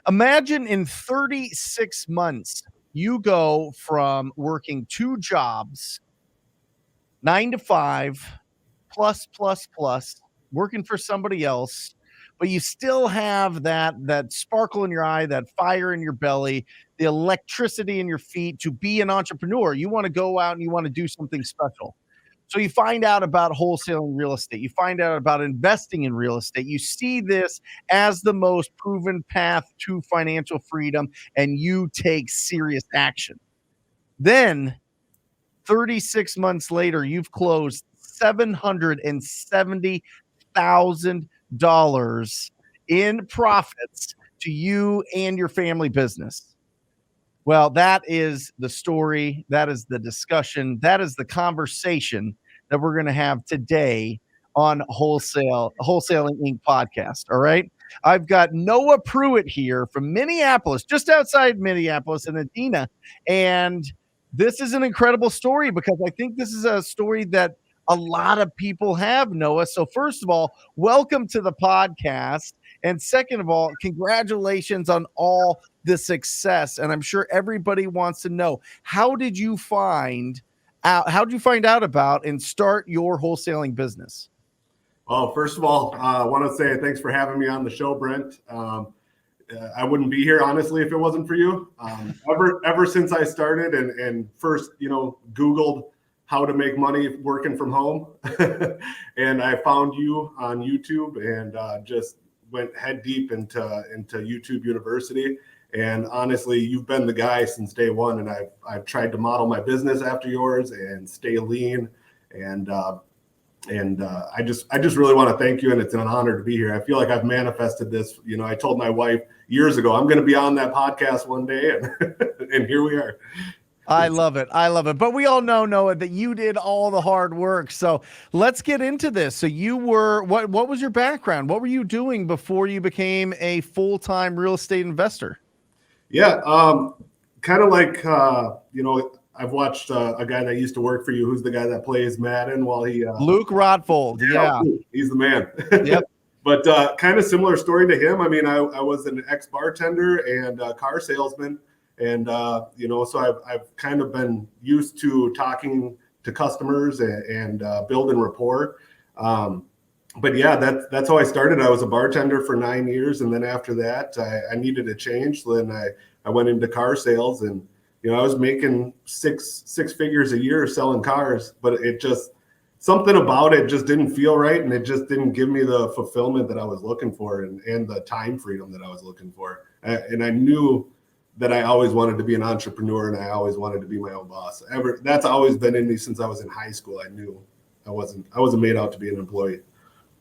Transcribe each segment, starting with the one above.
Imagine in 36 months, you go from working 2 jobs, 9 to 5, plus, working for somebody else, but you still have that sparkle in your eye, that fire in your belly, the electricity in your feet to be an entrepreneur. You wanna go out and you wanna do something special. So you find out about wholesaling real estate. You find out about investing in real estate. You see this as the most proven path to financial freedom, and you take serious action. Then 36 months later, you've closed $770,000 in profits to you and your family business. Well, that is the story. That is the discussion. That is the conversation that we're going to have today on Wholesaling Inc. podcast. All right. I've got Noah Pruitt here from Minneapolis, just outside Minneapolis in Adena. And this is an incredible story because I think this is a story that a lot of people have, Noah. So, first of all, welcome to the podcast. And second of all, congratulations on all the success. And I'm sure everybody wants to know, how did you find out about and start your wholesaling business? Well, first of all, I want to say thanks for having me on the show, Brent. I wouldn't be here, honestly, if it wasn't for you. Ever since I started and first, Googled how to make money working from home, and I found you on YouTube and just went head deep into YouTube University. And honestly, you've been the guy since day one, and I've tried to model my business after yours and stay lean. And I just really want to thank you, and it's an honor to be here. I feel like I've manifested this. I told my wife years ago I'm going to be on that podcast one day, and here we are. I love it. But we all know, Noah, that you did all the hard work. So let's get into this. So you were, what was your background? What were you doing before you became a full-time real estate investor? Yeah, kind of like, I've watched a guy that used to work for you. Who's the guy that plays Madden while he... Luke Rothfold, yeah. He's the man. Yep. But kind of similar story to him. I mean, I was an ex-bartender and car salesman. And, so I've kind of been used to talking to customers and building rapport. But yeah, that's how I started. I was a bartender for 9 years. And then after that, I needed a change. So then I went into car sales, and, I was making six figures a year selling cars, but it just, something about it just didn't feel right. And it just didn't give me the fulfillment that I was looking for and the time freedom that I was looking for. And I knew that I always wanted to be an entrepreneur, and I always wanted to be my own boss. That's always been in me since I was in high school. I knew I wasn't made out to be an employee.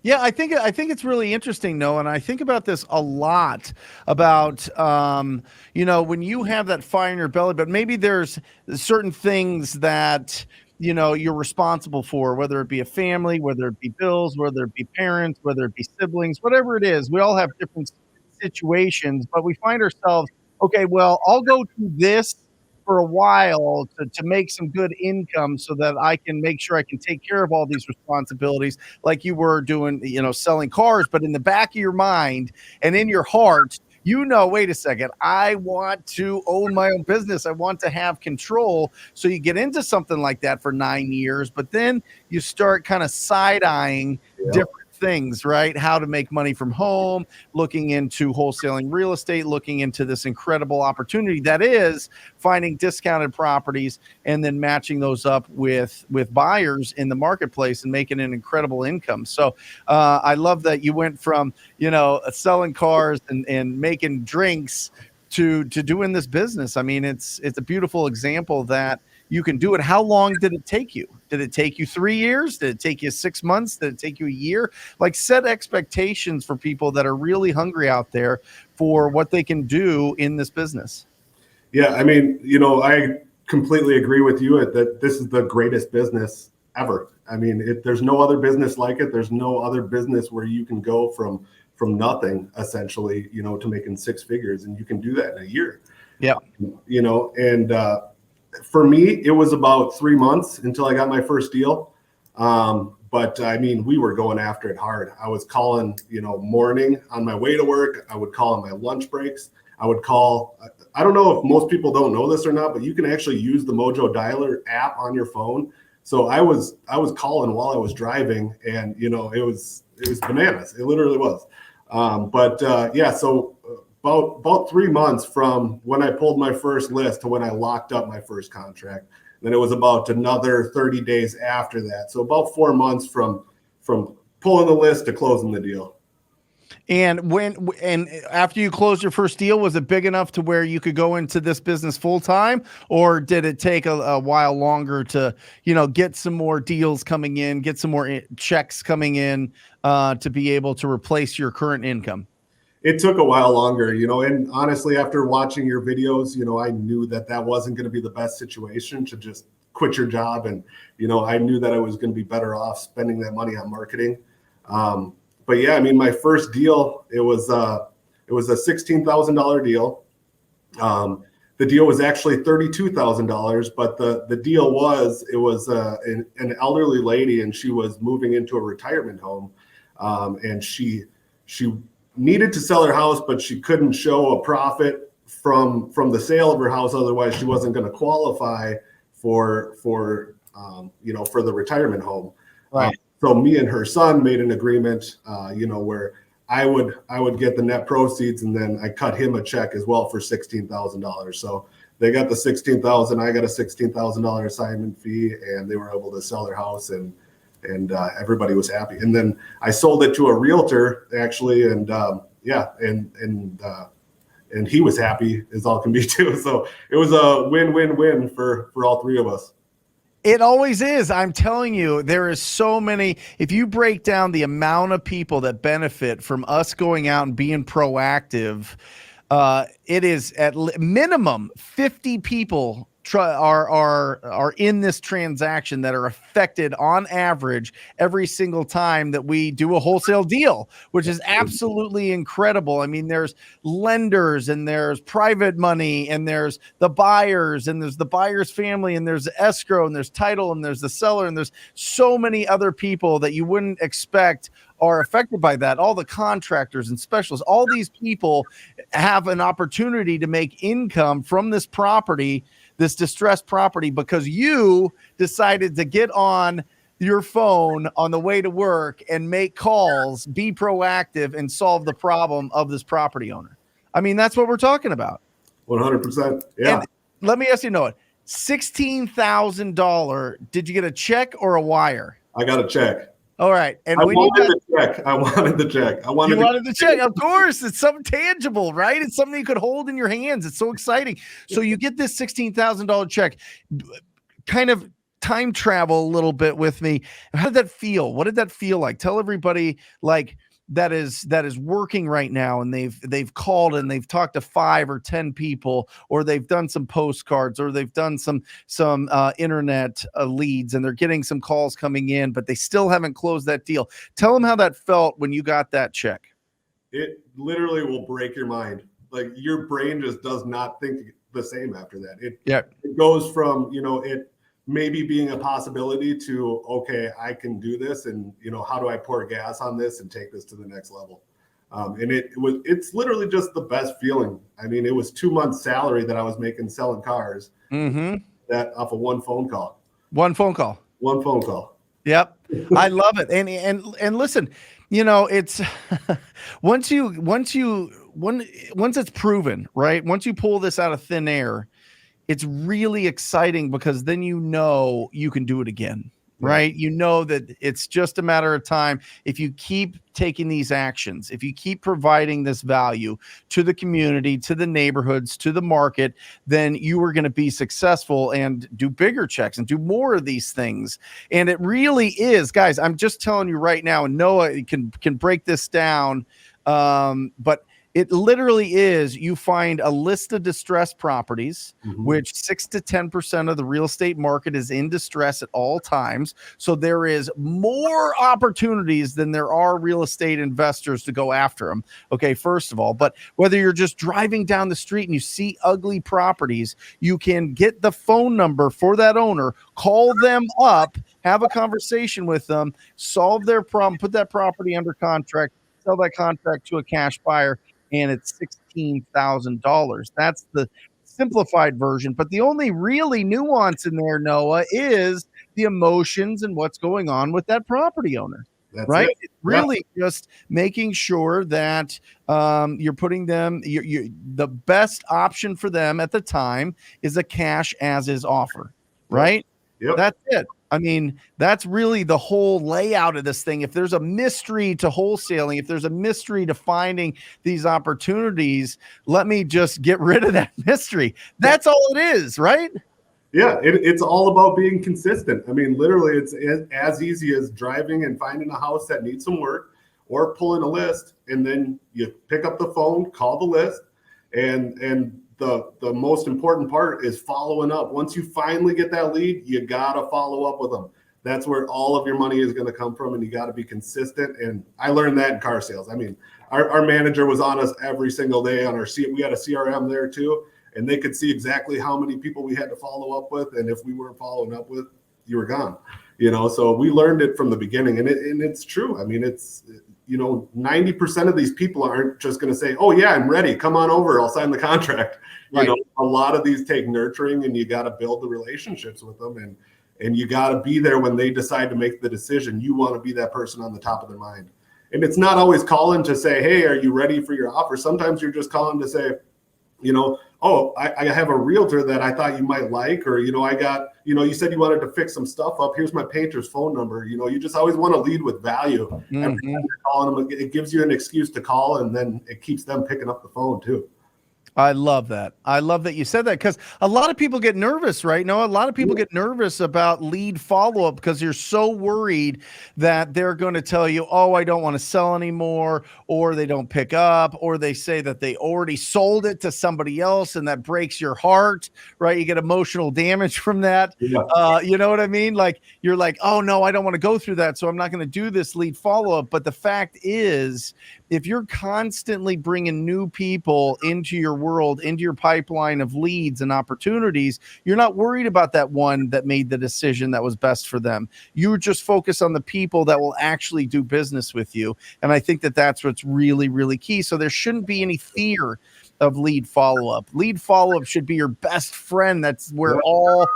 Yeah, I think it's really interesting, Noah, and I think about this a lot about, when you have that fire in your belly, but maybe there's certain things that, you're responsible for, whether it be a family, whether it be bills, whether it be parents, whether it be siblings, whatever it is. We all have different situations, but we find ourselves, okay, well, I'll go do this for a while to make some good income so that I can make sure I can take care of all these responsibilities like you were doing, selling cars. But in the back of your mind and in your heart, wait a second, I want to own my own business. I want to have control. So you get into something like that for 9 years, but then you start kind of side-eyeing different things, right? How to make money from home, looking into wholesaling real estate, looking into this incredible opportunity that is finding discounted properties and then matching those up with buyers in the marketplace and making an incredible income. So I love that you went from, selling cars and making drinks to doing this business. I mean, it's a beautiful example that you can do it. How long did it take you? Did it take you 3 years? Did it take you 6 months? Did it take you a year? Like, set expectations for people that are really hungry out there for what they can do in this business. Yeah, I mean, I completely agree with you that this is the greatest business ever. I mean, there's no other business like it. There's no other business where you can go from nothing, essentially, to making six figures, and you can do that in a year. Yeah. And for me, it was about 3 months until I got my first deal. But But I mean, we were going after it hard. I was calling, morning on my way to work. I would call on my lunch breaks. I would call. I don't know if most people don't know this or not, but you can actually use the Mojo Dialer app on your phone. So I was calling while I was driving, and it was bananas. It literally was. So about 3 months from when I pulled my first list to when I locked up my first contract. Then it was about another 30 days after that. So about 4 months from pulling the list to closing the deal. And after you closed your first deal, was it big enough to where you could go into this business full time, or did it take a while longer to, get some more deals coming in, get some more checks coming in to be able to replace your current income? It took a while longer, and honestly, after watching your videos, I knew that wasn't going to be the best situation to just quit your job. And, I knew that I was going to be better off spending that money on marketing. But yeah, I mean, my first deal, it was a $16,000 deal. The deal was actually $32,000, but the deal was an elderly lady, and she was moving into a retirement home, and she needed to sell her house, but she couldn't show a profit from the sale of her house. Otherwise, she wasn't going to qualify for the retirement home. Right. So me and her son made an agreement, where I would get the net proceeds, and then I cut him a check as well for $16,000. So they got the $16,000, I got a $16,000 assignment fee, and they were able to sell their house, and everybody was happy. And then I sold it to a realtor actually, and he was happy as all can be too. So it was a win-win-win for all three of us. It always is. I'm telling you, there is so many. If you break down the amount of people that benefit from us going out and being proactive, it is at minimum 50 people are in this transaction that are affected on average every single time that we do a wholesale deal, which is absolutely incredible. I mean, there's lenders, and there's private money, and there's the buyers, and there's the buyer's family, and there's the escrow, and there's title, and there's the seller, and there's so many other people that you wouldn't expect are affected by that. All the contractors and specialists, all these people have an opportunity to make income from this property, this distressed property, because you decided to get on your phone on the way to work and make calls, be proactive, and solve the problem of this property owner. I mean, that's what we're talking about. 100%. Yeah. And let me ask you, Noah, $16,000. Did you get a check or a wire? I got a check. All right. And I wanted the check. You wanted the check. Of course. It's something tangible, right? It's something you could hold in your hands. It's so exciting. So you get this $16,000 check. Kind of time travel a little bit with me. How did that feel? What did that feel like? Tell everybody that is working right now, and they've called and they've talked to 5 or 10 people, or they've done some postcards, or they've done some internet leads, and they're getting some calls coming in, but they still haven't closed that deal. Tell them how that felt when you got that check. It literally will break your mind. Like, your brain just does not think the same after that. It goes from, it maybe being a possibility to, okay, I can do this, and how do I pour gas on this and take this to the next level? And it's literally just the best feeling. I mean, it was 2 months salary that I was making selling cars, that off of one phone call. Yep. I love it. And listen, it's once it's proven, right? Once you pull this out of thin air, it's really exciting, because then you can do it again, right? You know that it's just a matter of time. If you keep taking these actions, if you keep providing this value to the community, to the neighborhoods, to the market, then you are going to be successful and do bigger checks and do more of these things. And it really is, guys, I'm just telling you right now, and Noah can break this down. But It literally is, you find a list of distressed properties, which 6 to 10% of the real estate market is in distress at all times. So there is more opportunities than there are real estate investors to go after them. Okay, first of all, but whether you're just driving down the street and you see ugly properties, you can get the phone number for that owner, call them up, have a conversation with them, solve their problem, put that property under contract, sell that contract to a cash buyer, and it's $16,000. That's the simplified version. But the only really nuance in there, Noah, is the emotions and what's going on with that property owner. That's right? it. It's really just making sure that you're putting them, the best option for them at the time is a cash as is offer, right? Yep. That's it. I mean, that's really the whole layout of this thing. If there's a mystery to wholesaling, if there's a mystery to finding these opportunities, let me just get rid of that mystery. That's all it is, right? Yeah, it's all about being consistent. I mean, literally, it's as easy as driving and finding a house that needs some work, or pulling a list, and then you pick up the phone, call the list, and the most important part is following up. Once you finally get that lead, you gotta follow up with them. That's where all of your money is going to come from, and you got to be consistent. And I learned that in car sales. I mean, our manager was on us every single day on our we had a CRM there too, and they could see exactly how many people we had to follow up with, and if we weren't following up with, you were gone. So we learned it from the beginning, and it's true. I mean, it's 90% of these people aren't just going to say, "Oh yeah, I'm ready. Come on over. I'll sign the contract." Right. A lot of these take nurturing, and you got to build the relationships with them, and you got to be there when they decide to make the decision. You want to be that person on the top of their mind. And it's not always calling to say, "Hey, are you ready for your offer?" Sometimes you're just calling to say, "Oh, I have a realtor that I thought you might like," or, I got, you said you wanted to fix some stuff up. Here's my painter's phone number. You just always want to lead with value. Every time you're calling them, it gives you an excuse to call, and then it keeps them picking up the phone too. I love that. I love that you said that, because a lot of people get nervous, right? No, a lot of people get nervous about lead follow-up because you're so worried that they're going to tell you, "Oh, I don't want to sell anymore," or they don't pick up, or they say that they already sold it to somebody else, and that breaks your heart, right? You get emotional damage from that. Yeah. You know what I mean? Like, you're like, "Oh no, I don't want to go through that, so I'm not going to do this lead follow-up." But the fact is, if you're constantly bringing new people into your world, into your pipeline of leads and opportunities, you're not worried about that one that made the decision that was best for them. You just focus on the people that will actually do business with you. And I think that that's what's really, really key. So there shouldn't be any fear of lead follow-up. Lead follow-up should be your best friend. That's where all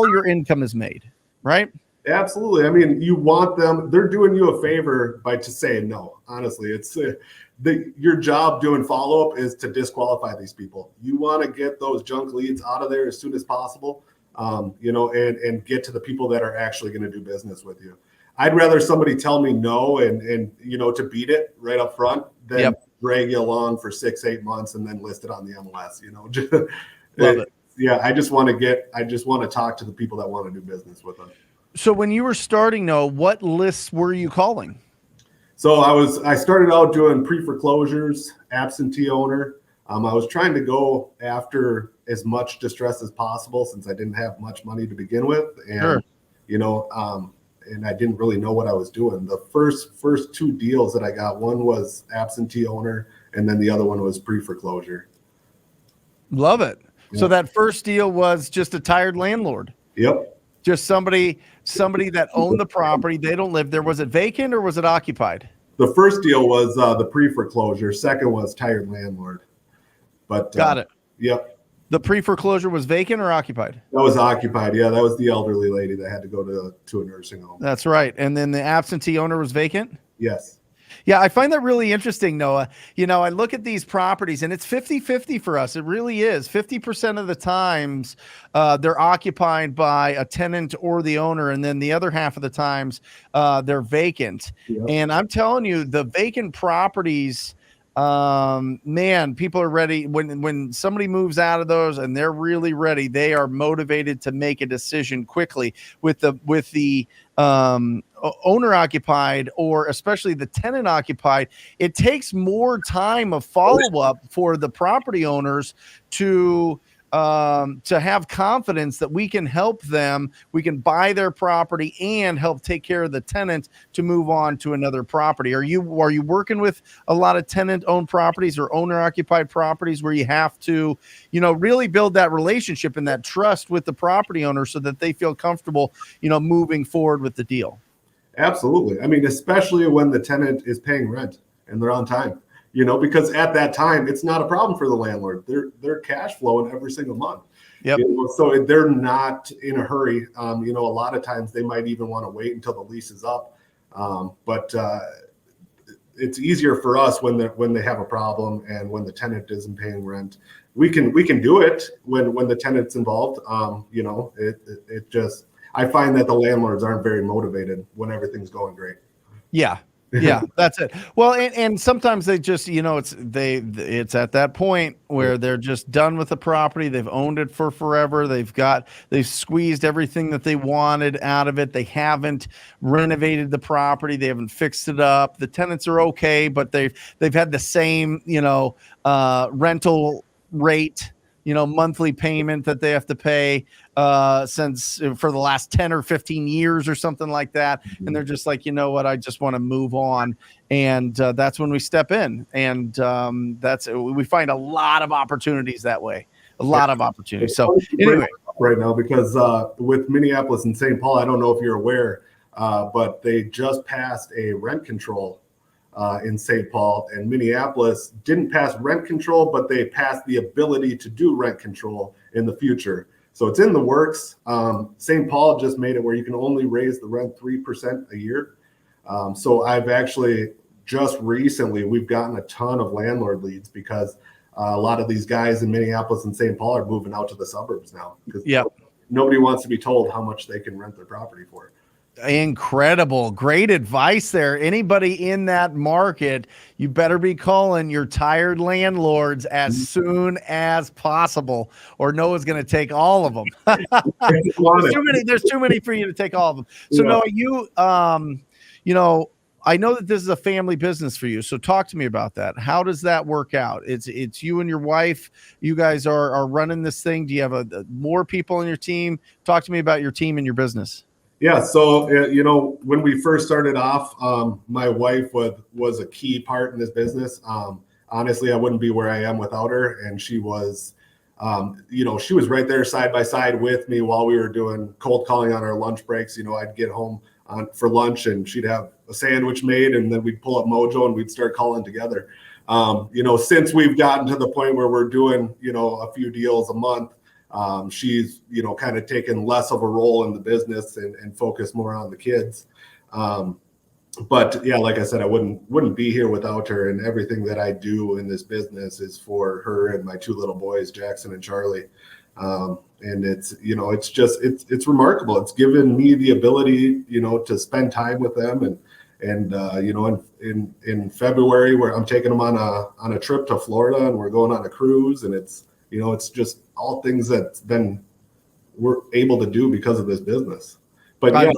your income is made, right? Absolutely. I mean, you want them, they're doing you a favor by just saying no. Honestly, it's your job doing follow-up is to disqualify these people. You want to get those junk leads out of there as soon as possible, and get to the people that are actually going to do business with you. I'd rather somebody tell me no and to beat it right up front than drag you along for 6-8 months and then list it on the MLS. Love it. Yeah, I just want to talk to the people that want to do business with them. So when you were starting, Noah, what lists were you calling? So I started out doing pre-foreclosures, absentee owner. I was trying to go after as much distress as possible since I didn't have much money to begin with, and and I didn't really know what I was doing. The first two deals that I got, one was absentee owner, and then the other one was pre-foreclosure. Love it. Yeah. So that first deal was just a tired landlord. Yep. Just somebody that owned the property. They don't live there. Was it vacant or was it occupied? The first deal was the pre-foreclosure. Second was tired landlord. But got it. Yep. The pre-foreclosure was vacant or occupied? That was occupied. Yeah, that was the elderly lady that had to go to a nursing home. That's right. And then the absentee owner was vacant? Yes. Yeah, I find that really interesting, Noah. I look at these properties and it's 50-50 for us. It really is. 50% of the times they're occupied by a tenant or the owner. And then the other half of the times they're vacant. Yep. And I'm telling you, the vacant properties, man, people are ready. When somebody moves out of those and they're really ready, they are motivated to make a decision quickly. With the owner occupied, or especially the tenant occupied, it takes more time of follow up for the property owners to have confidence that we can help them, we can buy their property and help take care of the tenant to move on to another property. Are you working with a lot of tenant owned properties or owner occupied properties where you have to, really build that relationship and that trust with the property owner so that they feel comfortable, moving forward with the deal? Absolutely. I mean, especially when the tenant is paying rent and they're on time, because at that time, it's not a problem for the landlord. They're cash flowing every single month. Yep. So they're not in a hurry. A lot of times they might even want to wait until the lease is up. But it's easier for us when they have a problem and when the tenant isn't paying rent. We can do it when the tenant's involved. It just, I find that the landlords aren't very motivated when everything's going great. Yeah. Yeah, that's it. Well, and sometimes they just, it's at that point where they're just done with the property. They've owned it for forever. They've squeezed everything that they wanted out of it. They haven't renovated the property. They haven't fixed it up. The tenants are okay, but they've had the same, rental rate, monthly payment that they have to pay since for the last 10 or 15 years or something like that. And they're just like, you know what, I just want to move on. And that's when we step in. And we find a lot of opportunities that way, a lot of opportunities. So anyway, right now, because with Minneapolis and St. Paul, I don't know if you're aware, but they just passed a rent control in St. Paul, and Minneapolis didn't pass rent control, but they passed the ability to do rent control in the future. So it's in the works. St. Paul just made it where you can only raise the rent 3% a year. So I've actually just recently, we've gotten a ton of landlord leads because a lot of these guys in Minneapolis and St. Paul are moving out to the suburbs now because nobody wants to be told how much they can rent their property for. Incredible. Great advice there. Anybody in that market, you better be calling your tired landlords as soon as possible, or Noah's going to take all of them. There's too many for you to take all of them. So Noah, I know that this is a family business for you. So talk to me about that. How does that work out? It's you and your wife. You guys are running this thing. Do you have more people on your team? Talk to me about your team and your business. Yeah. So, when we first started off, my wife was a key part in this business. Honestly, I wouldn't be where I am without her. And she was, she was right there side by side with me while we were doing cold calling on our lunch breaks. I'd get home for lunch and she'd have a sandwich made, and then we'd pull up Mojo and we'd start calling together. Since we've gotten to the point where we're doing, a few deals a month, she's, kind of taken less of a role in the business and focus more on the kids. But yeah, like I said, I wouldn't be here without her, and everything that I do in this business is for her and my two little boys, Jackson and Charlie. And it's, it's remarkable. It's given me the ability, to spend time with them and in February where I'm taking them on a trip to Florida, and we're going on a cruise, and it's just all things that we're able to do because of this business. But yeah,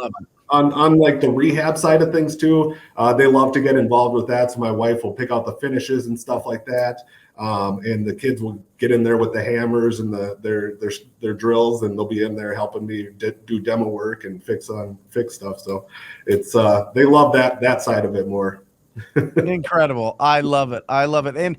on like the rehab side of things too, they love to get involved with that. So my wife will pick out the finishes and stuff like that. And the kids will get in there with the hammers and their drills, and they'll be in there helping me do demo work and fix stuff. So it's they love that side of it more. Incredible. I love it. And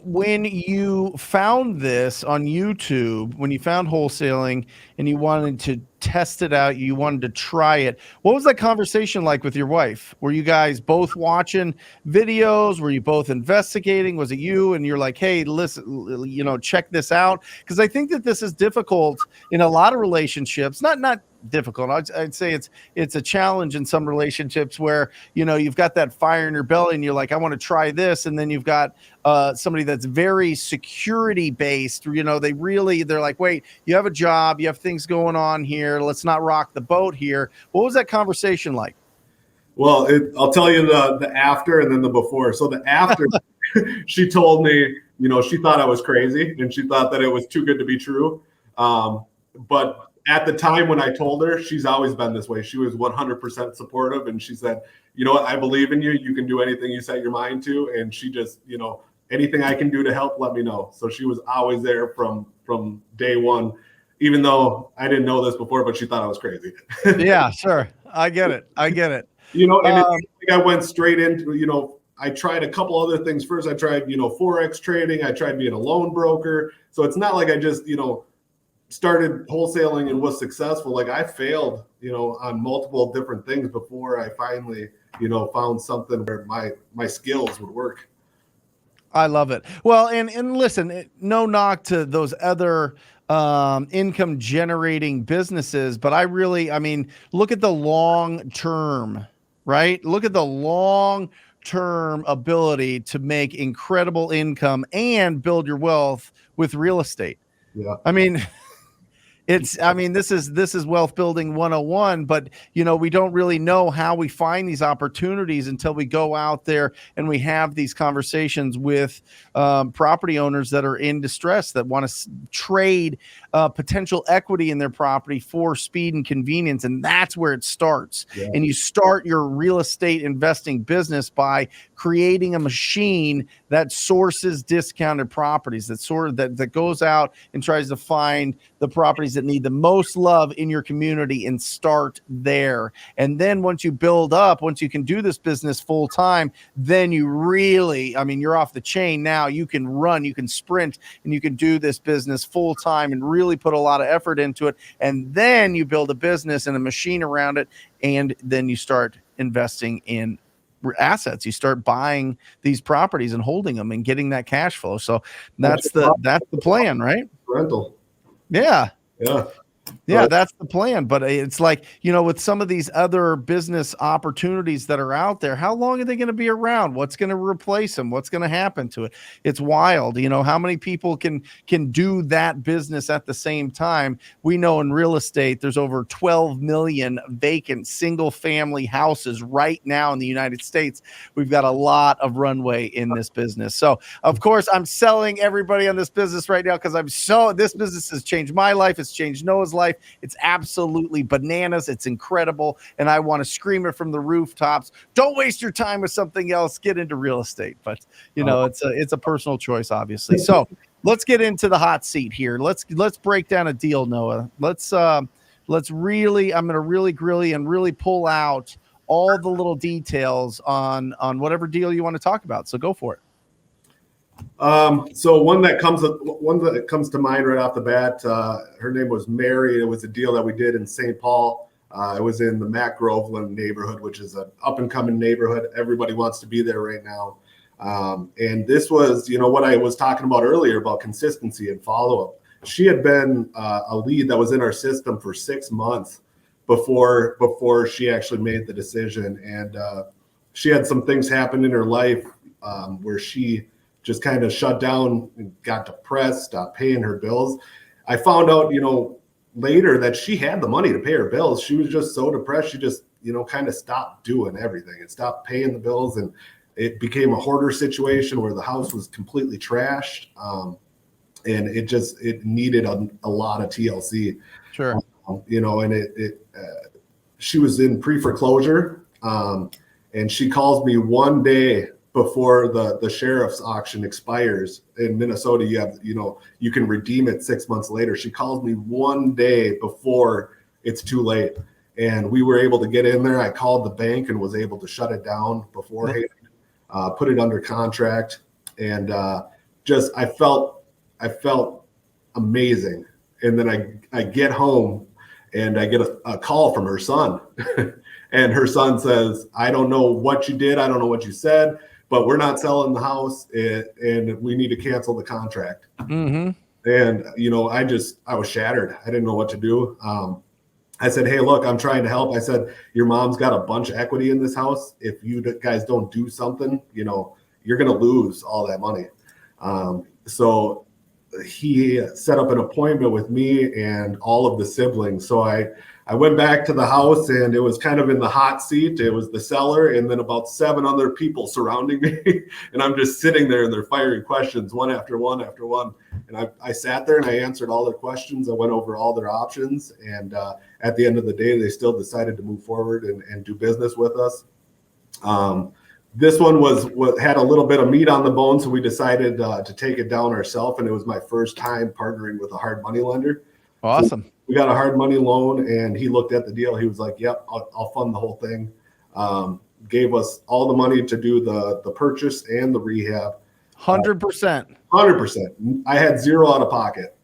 when you found this on YouTube, when you found wholesaling and you wanted to test it out, you wanted to try it, what was that conversation like with your wife? Were you guys both watching videos? Were you both investigating? Was it you and you're like, hey, listen, check this out? Because I think that this is difficult in a lot of relationships, not difficult. I'd say it's a challenge in some relationships where, you've got that fire in your belly and you're like, I want to try this. And then you've got somebody that's very security based, they're like, wait, you have a job, you have things going on here. Let's not rock the boat here. What was that conversation like? Well, I'll tell you the after and then the before. So the after, she told me, she thought I was crazy and she thought that it was too good to be true. But at the time when I told her, she's always been this way. She was 100% supportive. And she said, you know what, I believe in you. You can do anything you set your mind to. And she just, you know, anything I can do to help, let me know. So she was always there from day one, even though I didn't know this before, but she thought I was crazy. Yeah, sure. I get it. You know, and I went straight into, you know, I tried a couple other things first. I tried, you know, Forex trading. I tried being a loan broker. So it's not like I just, you know, started wholesaling and was successful. Like I failed, you know, on multiple different things before I finally, you know, found something where my skills would work. I love it. Well, and listen, no knock to those other income generating businesses, but I mean, look at the long term, right? Look at the long term ability to make incredible income and build your wealth with real estate. Yeah. I mean, this is wealth building 101, but you know, we don't really know how we find these opportunities until we go out there and we have these conversations with property owners that are in distress, that want to trade potential equity in their property for speed and convenience. And that's where it starts. Yeah. And you start your real estate investing business by creating a machine that sources discounted properties, that goes out and tries to find the properties that need the most love in your community and start there. And then once you build up, once you can do this business full time, then you really, I mean, you're off the chain now. You can run, you can sprint, and you can do this business full time and really put a lot of effort into it. And then you build a business and a machine around it. And then you start investing in assets. You start buying these properties and holding them and getting that cash flow. So that's the plan, right? Rental. Yeah. Yeah. Yeah, that's the plan. But it's like, you know, with some of these other business opportunities that are out there, how long are they going to be around? What's going to replace them? What's going to happen to it? It's wild. You know, how many people can do that business at the same time? We know in real estate, there's over 12 million vacant single family houses right now in the United States. We've got a lot of runway in this business. So of course I'm selling everybody on this business right now because this business has changed my life. It's changed Noah's life. It's absolutely bananas. It's incredible. And I want to scream it from the rooftops. Don't waste your time with something else. Get into real estate. But you know, it's a personal choice, obviously. So let's get into the hot seat here. Let's break down a deal, Noah. I'm going to really grill you and really pull out all the little details on whatever deal you want to talk about. So go for it. So one that comes to mind right off the bat, her name was Mary. It was a deal that we did in St. Paul. It was in the Mac Groveland neighborhood, which is an up and coming neighborhood. Everybody wants to be there right now. And this was, you know, what I was talking about earlier about consistency and follow up. She had been a lead that was in our system for 6 months before she actually made the decision. And she had some things happen in her life where she just kind of shut down and got depressed, stopped paying her bills. I found out, you know, later that she had the money to pay her bills. She was just so depressed. She just, you know, kind of stopped doing everything and stopped paying the bills. And it became a hoarder situation where the house was completely trashed. And it needed a lot of TLC. Sure. You know, and she was in pre-foreclosure. And she calls me one day before the sheriff's auction expires in Minnesota. You can redeem it 6 months later. She calls me one day before it's too late, and we were able to get in there. I called the bank and was able to shut it down beforehand, put it under contract, and I felt amazing. And then I get home and I get a call from her son, and her son says, "I don't know what you did. I don't know what you said, but we're not selling the house, and we need to cancel the contract." Mm-hmm. And, you know, I was shattered. I didn't know what to do. I said, "Hey, look, I'm trying to help." I said, "Your mom's got a bunch of equity in this house. If you guys don't do something, you know, you're going to lose all that money." So he set up an appointment with me and all of the siblings. So I went back to the house, and it was kind of in the hot seat. It was the seller and then about 7 other people surrounding me. And I'm just sitting there, and they're firing questions one after one after one. And I sat there and I answered all their questions. I went over all their options. And at the end of the day, they still decided to move forward and do business with us. This one had a little bit of meat on the bone, so we decided to take it down ourselves. And it was my first time partnering with a hard money lender. Awesome. So we got a hard money loan, and he looked at the deal. He was like, "Yep, I'll fund the whole thing." Gave us all the money to do the purchase and the rehab. 100%. 100%. I had zero out of pocket.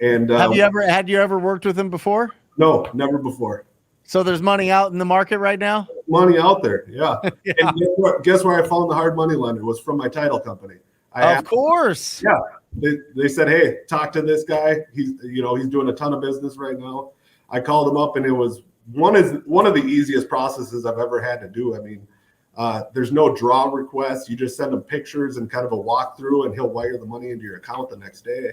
And had you ever worked with him before? No, never before. So there's money out in the market right now? Money out there, yeah. Yeah. And guess where I found the hard money lender? Was from my title company. Of course. Yeah. They said, "Hey, talk to this guy. He's doing a ton of business right now." I called him up, and it was one of the easiest processes I've ever had to do. I mean, there's no draw request. You just send him pictures and kind of a walkthrough, and he'll wire the money into your account the next day.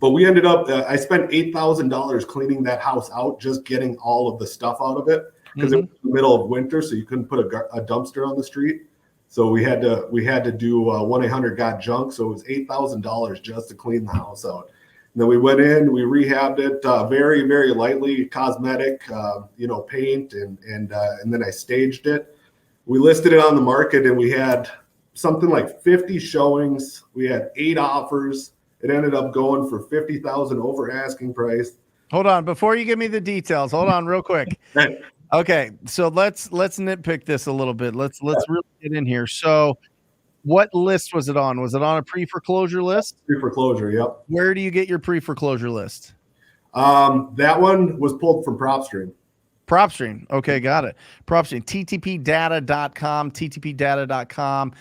But we ended up, I spent $8,000 cleaning that house out, just getting all of the stuff out of it, because it was in the middle of winter, so you couldn't put a dumpster on the street. So we had to do 1-800-GOT-JUNK. So it was $8,000 just to clean the house out. And then we went in, we rehabbed it very, very lightly, cosmetic, paint, and then I staged it. We listed it on the market, and we had something like 50 showings. We had 8 offers. It ended up going for $50,000 over asking price. Hold on, before you give me the details, hold on real quick. Okay, so let's nitpick this a little bit. Let's really get in here. So, what list was it on? Was it on a pre-foreclosure list? Pre-foreclosure, yep. Where do you get your pre-foreclosure list? That one was pulled from PropStream. PropStream. Okay, got it. PropStream. ttpdata.com, ttpdata.com.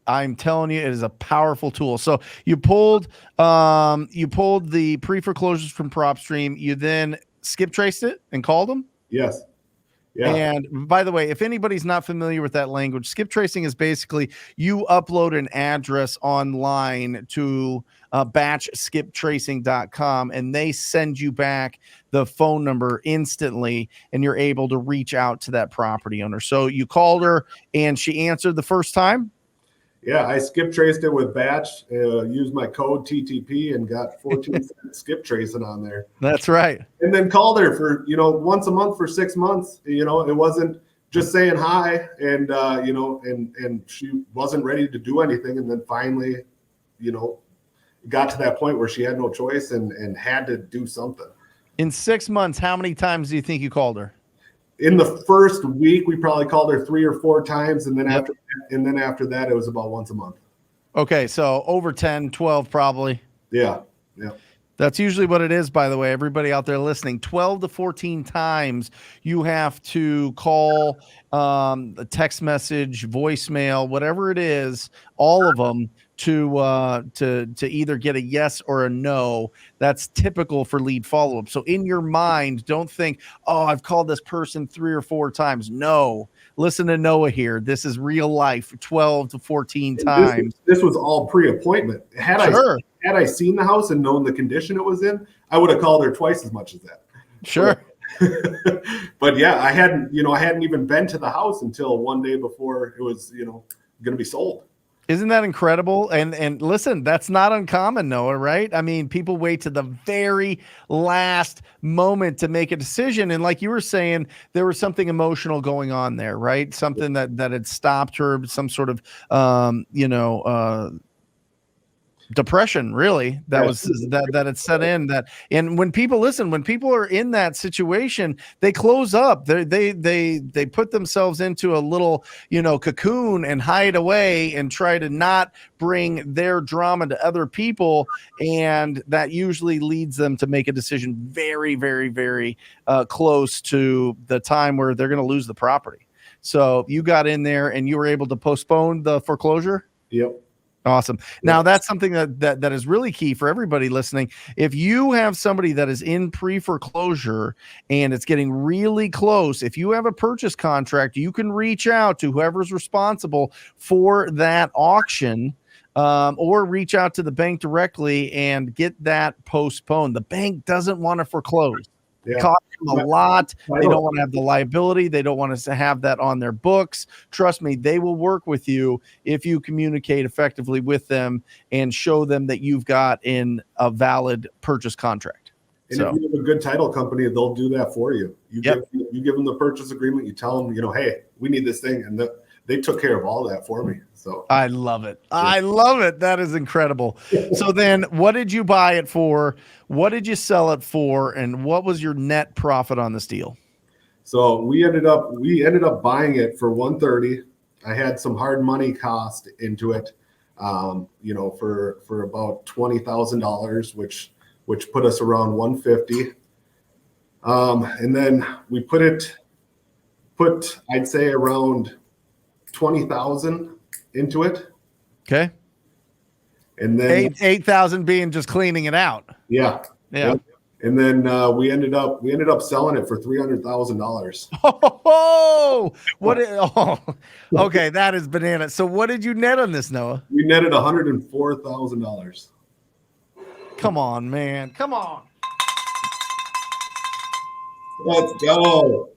I'm telling you, it is a powerful tool. So you pulled the pre-foreclosures from PropStream. You then skip traced it and called them? Yes. Yeah. And by the way, if anybody's not familiar with that language, skip tracing is basically you upload an address online to batchskiptracing.com, and they send you back the phone number instantly, and you're able to reach out to that property owner. So you called her and she answered the first time? Yeah, I skip traced it with Batch, used my code TTP, and got 14 cent skip tracing on there. That's right. And then called her for, once a month for 6 months. It wasn't just saying hi, and and she wasn't ready to do anything. And then finally, got to that point where she had no choice and had to do something. In 6 months, how many times do you think you called her? In the first week, we probably called her 3 or 4 times. And then after that, it was about once a month. Okay. So over 10, 12, probably. Yeah. Yeah. That's usually what it is, by the way. Everybody out there listening, 12 to 14 times you have to call, a text message, voicemail, whatever it is, all of them to either get a yes or a no. That's typical for lead follow-up. So in your mind, don't think, "Oh, I've called this person 3 or 4 times." No, listen to Noah here. This is real life, 12 to 14 times. This was all pre-appointment. Had I seen the house and known the condition it was in, I would have called her twice as much as that. Sure. But yeah, I hadn't even been to the house until one day before it was, going to be sold. Isn't that incredible? And listen, that's not uncommon, Noah, right? I mean, people wait to the very last moment to make a decision. And like you were saying, there was something emotional going on there, right? Something that had stopped her, some sort of, depression, really, that had set in. And when people are in that situation, they close up. They put themselves into a little cocoon and hide away and try to not bring their drama to other people, and that usually leads them to make a decision very, very, very close to the time where they're going to lose the property. So you got in there and you were able to postpone the foreclosure? Yep. Awesome. Now that's something that is really key for everybody listening. If you have somebody that is in pre-foreclosure and it's getting really close, if you have a purchase contract, you can reach out to whoever's responsible for that auction, or reach out to the bank directly and get that postponed. The bank doesn't want to foreclose. Yeah. Cost them a lot. They know. don't want to have the liability. They don't want us to have that on their books. Trust me, they will work with you if you communicate effectively with them and show them that you've got in a valid purchase contract. And if you have a good title company, they'll do that for you. You give them the purchase agreement. You tell them, hey, we need this thing, and they took care of all that for me. So I love it. I love it. That is incredible. So then, what did you buy it for? What did you sell it for? And what was your net profit on this deal? So we ended up buying it for $130. I had some hard money cost into it, for about $20,000, which put us around $150. And then we put I'd say around $20,000 into it. Okay. And then 8,000 being just cleaning it out. Yeah. And then we ended up selling it for $300,000. Oh, okay, that is bananas. So what did you net on this, Noah? We netted $104,000. Come on, man. Come on. Let's go.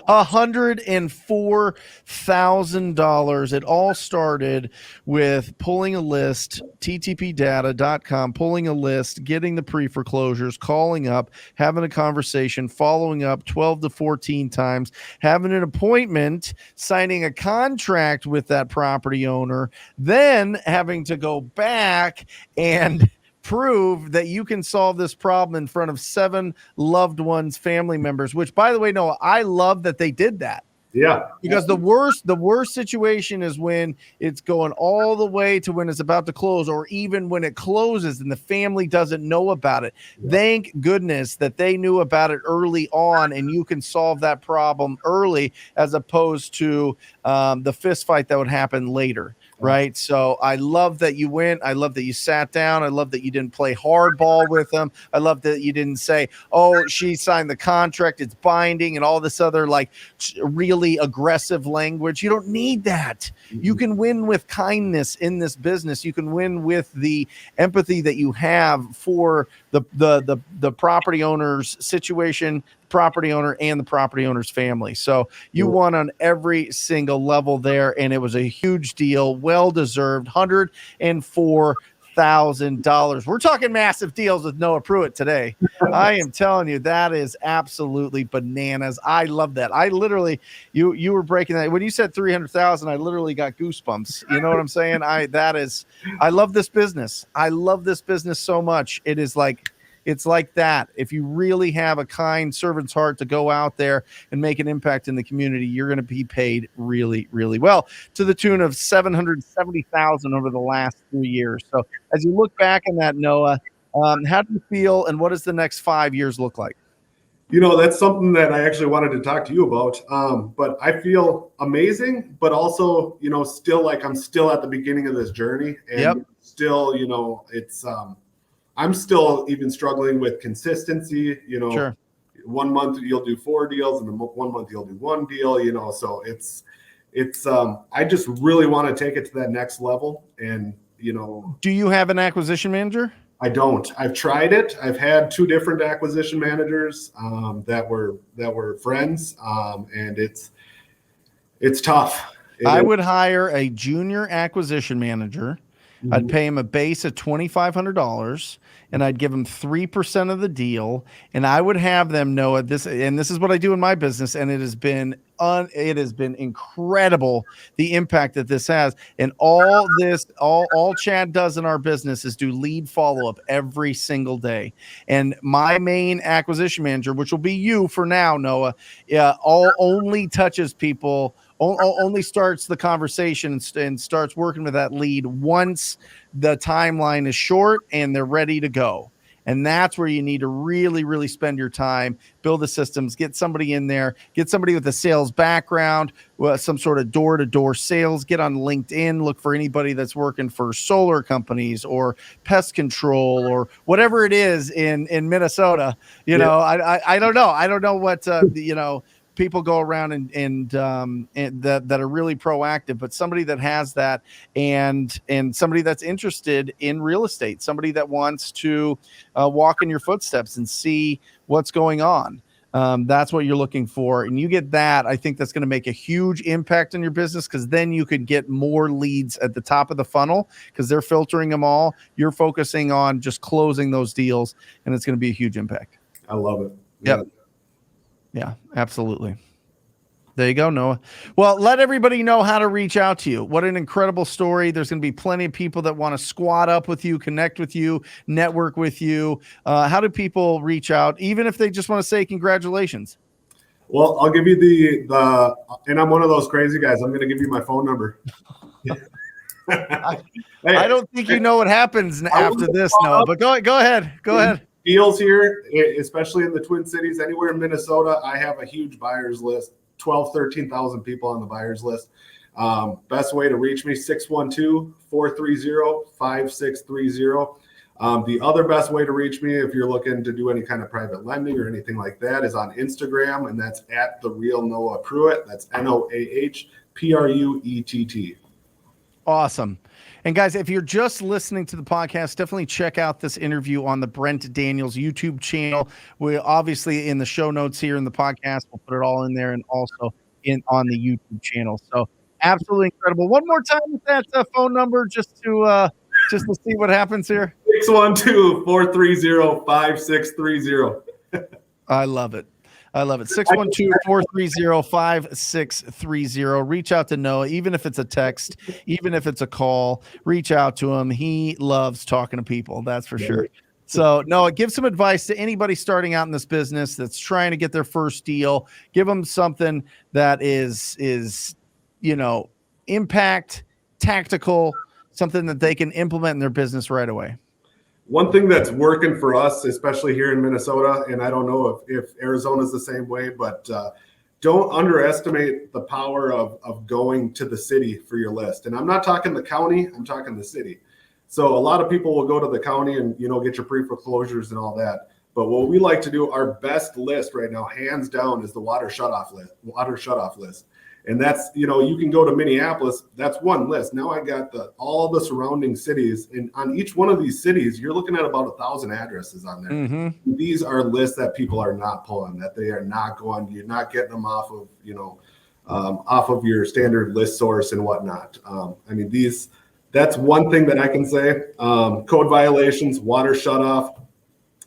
$104,000. It all started with pulling a list, ttpdata.com, pulling a list, getting the pre-foreclosures, calling up, having a conversation, following up 12 to 14 times, having an appointment, signing a contract with that property owner, then having to go back and prove that you can solve this problem in front of 7 loved ones, family members, which, by the way, no, I love that they did that. Yeah. Because the worst situation is when it's going all the way to when it's about to close, or even when it closes and the family doesn't know about it. Yeah. Thank goodness that they knew about it early on, and you can solve that problem early as opposed to the fist fight that would happen later. Right. So I love that you went. I love that you sat down. I love that you didn't play hardball with them. I love that you didn't say, oh, she signed the contract, it's binding, and all this other like really aggressive language. You don't need that. You can win with kindness in this business. You can win with the empathy that you have for the property owner's situation, property owner, and the property owner's family. So you won on every single level there, and it was a huge deal, well deserved. $104,000. We're talking massive deals with Noah Pruitt today. I am telling you, that is absolutely bananas. I love that. I literally, you were breaking that when you said 300,000. I literally got goosebumps. You know what I'm saying? I love this business. I love this business so much. It's like that. If you really have a kind servant's heart to go out there and make an impact in the community, you're going to be paid really, really well, to the tune of $770,000 over the last 3 years. So as you look back on that, Noah, how do you feel, and what does the next 5 years look like? That's something that I actually wanted to talk to you about. But I feel amazing, but also, still like I'm still at the beginning of this journey, and still, it's I'm still even struggling with consistency. Sure. 1 month you'll do 4 deals, and then 1 month you'll do 1 deal. So it's I just really want to take it to that next level. And do you have an acquisition manager? I don't. I've tried it. I've had 2 different acquisition managers that were friends, and it's tough. I would hire a junior acquisition manager. I'd pay him a base of $2,500, and I'd give him 3% of the deal. And I would have them know this is what I do in my business. And it has been incredible, the impact that this has. And all Chad does in our business is do lead follow-up every single day. And my main acquisition manager, which will be you for now, Noah, only touches people, only starts the conversation and starts working with that lead once the timeline is short and they're ready to go. And that's where you need to really, really spend your time, build the systems, get somebody in there, get somebody with a sales background, some sort of door-to-door sales, get on LinkedIn, look for anybody that's working for solar companies or pest control or whatever it is in Minnesota. I don't know. I don't know what, people go around and that are really proactive, but somebody that has that and somebody that's interested in real estate, somebody that wants to walk in your footsteps and see what's going on. That's what you're looking for. And you get that. I think that's going to make a huge impact on your business, because then you could get more leads at the top of the funnel because they're filtering them all. You're focusing on just closing those deals, and it's going to be a huge impact. I love it. Yep. Yeah, absolutely. There you go, Noah. Well, let everybody know how to reach out to you. What an incredible story. There's going to be plenty of people that want to squat up with you, connect with you, network with you. How do people reach out, even if they just want to say congratulations? Well, I'll give you the and I'm one of those crazy guys. I'm going to give you my phone number. I don't think you know what happens after this, Noah, but go ahead. Go ahead. Deals here, especially in the Twin Cities, anywhere in Minnesota, I have a huge buyers list, 13,000 people on the buyers list. Best way to reach me, 612-430-5630. The other best way to reach me, if you're looking to do any kind of private lending or anything like that, is on Instagram, and that's at the real Noah Pruitt. That's NOAH-PRUETT. Awesome. And guys, if you're just listening to the podcast, definitely check out this interview on the Brent Daniels YouTube channel. We obviously in the show notes here in the podcast, we'll put it all in there, and also on the YouTube channel. So absolutely incredible. One more time with that phone number, just to see what happens here. 612-430-5630. I love it. 612-430-5630. Reach out to Noah, even if it's a text, even if it's a call, reach out to him. He loves talking to people. That's for sure. So Noah, give some advice to anybody starting out in this business that's trying to get their first deal. Give them something that is, impact, tactical, something that they can implement in their business right away. One thing that's working for us, especially here in Minnesota, and I don't know if Arizona is the same way, but don't underestimate the power of going to the city for your list. And I'm not talking the county, I'm talking the city. So a lot of people will go to the county and, get your pre-foreclosures and all that. But what we like to do, our best list right now, hands down, is the water shutoff list. And that's, you can go to Minneapolis. That's one list. Now I got all the surrounding cities, and on each one of these cities, you're looking at about 1,000 addresses on there. Mm-hmm. These are lists that people are not pulling, that they are not going. You're not getting them off of, off of your standard list source and whatnot. That's one thing that I can say. Code violations, water shutoff,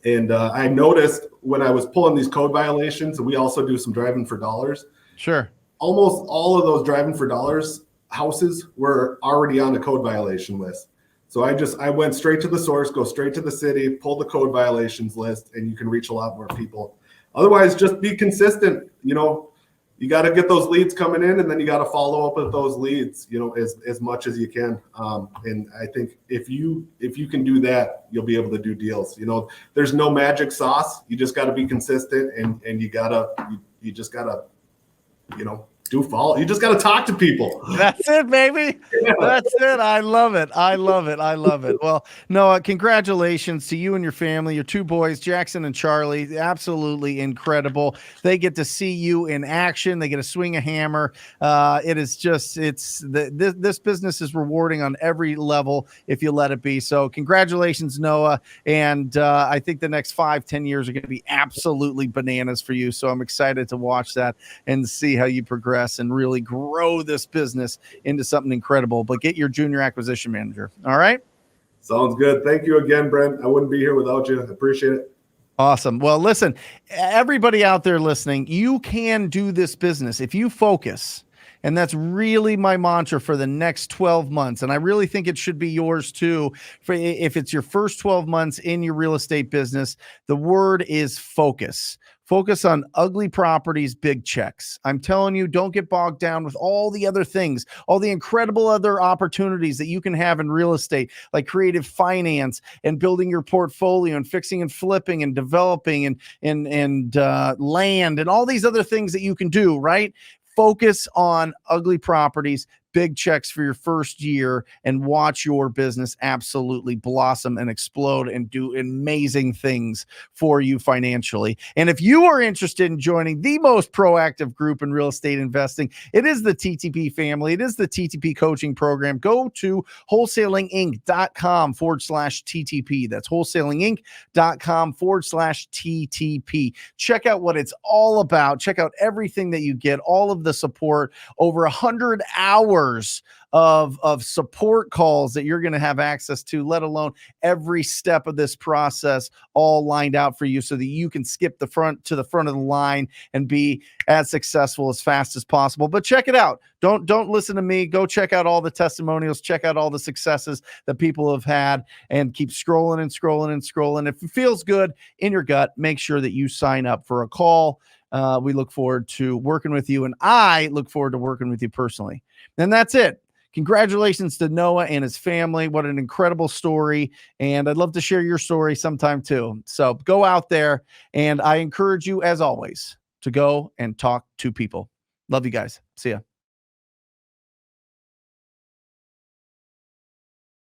and I noticed when I was pulling these code violations, and we also do some driving for dollars. Sure. Almost all of those driving for dollars houses were already on the code violation list. So I went straight to the source, go straight to the city, pull the code violations list, and you can reach a lot more people. Otherwise, just be consistent. You got to get those leads coming in, and then you got to follow up with those leads, as much as you can. And I think if you can do that, you'll be able to do deals. There's no magic sauce. You just got to be consistent, and you just gotta do follow. You just got to talk to people. That's it, baby. Yeah. That's it. I love it. Well, Noah, congratulations to you and your family, your two boys, Jackson and Charlie. Absolutely incredible. They get to see you in action. They get to swing a hammer. This business is rewarding on every level if you let it be. So congratulations, Noah. And I think the next 5-10 years are going to be absolutely bananas for you. So I'm excited to watch that and see how you progress and really grow this business into something incredible. But get your junior acquisition manager. All right. Sounds good. Thank you again, Brent. I wouldn't be here without you. I appreciate it. Awesome. Well, listen, everybody out there listening, you can do this business if you focus. And that's really my mantra for the next 12 months. And I really think it should be yours too. If it's your first 12 months in your real estate business, the word is focus. Focus on ugly properties, big checks. I'm telling you, don't get bogged down with all the other things, all the incredible other opportunities that you can have in real estate, like creative finance and building your portfolio and fixing and flipping and developing and land and all these other things that you can do, right? Focus on ugly properties, big checks for your first year and watch your business absolutely blossom and explode and do amazing things for you financially. And if you are interested in joining the most proactive group in real estate investing, it is the TTP family. It is the TTP coaching program. Go to wholesalinginc.com/TTP. That's wholesalinginc.com/TTP. Check out what it's all about. Check out everything that you get, all of the support, over 100 hours of support calls that you're going to have access to, let alone every step of this process all lined out for you so that you can skip the front to the front of the line and be as successful as fast as possible. But check it out. Don't listen to me. Go check out all the testimonials, check out all the successes that people have had, and keep scrolling and scrolling and scrolling. If it feels good in your gut, make sure that you sign up for a call. We look forward to working with you, and I look forward to working with you personally. And that's it. Congratulations to Noah and his family. What an incredible story. And I'd love to share your story sometime too. So go out there, and I encourage you, as always, to go and talk to people. Love you guys. See ya.